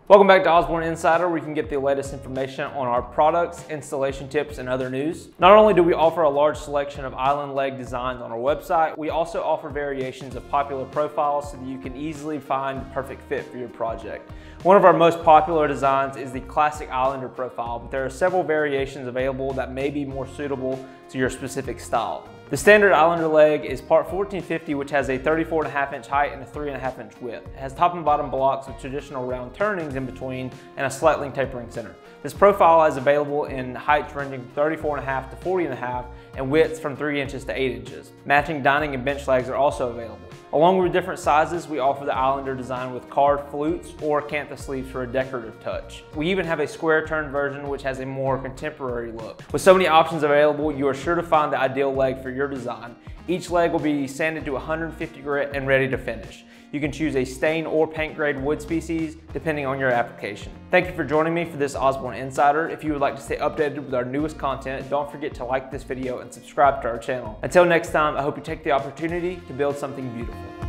Welcome back to Osborne Insider, where you can get the latest information on our products, installation tips, and other news. Not only do we offer a large selection of island leg designs on our website, we also offer variations of popular profiles so that you can easily find the perfect fit for your project. One of our most popular designs is the classic islander profile, but there are several variations available that may be more suitable to your specific style. The standard islander leg is part 1450, which has a 34.5 inch height and a 3.5 inch width. It has top and bottom blocks with traditional round turnings in between and a slightly tapering center. This profile is available in heights ranging from 34.5 to 40.5 and widths from 3 inches to 8 inches. Matching dining and bench legs are also available. Along with different sizes, we offer the islander design with carved flutes or cantha sleeves for a decorative touch. We even have a square turn version which has a more contemporary look. With so many options available, you are sure to find the ideal leg for your design. Each leg will be sanded to 150 grit and ready to finish. You can choose a stain or paint grade wood species depending on your application. Thank you for joining me for this Osborne Insider. If you would like to stay updated with our newest content, don't forget to like this video and subscribe to our channel. Until next time, I hope you take the opportunity to build something beautiful.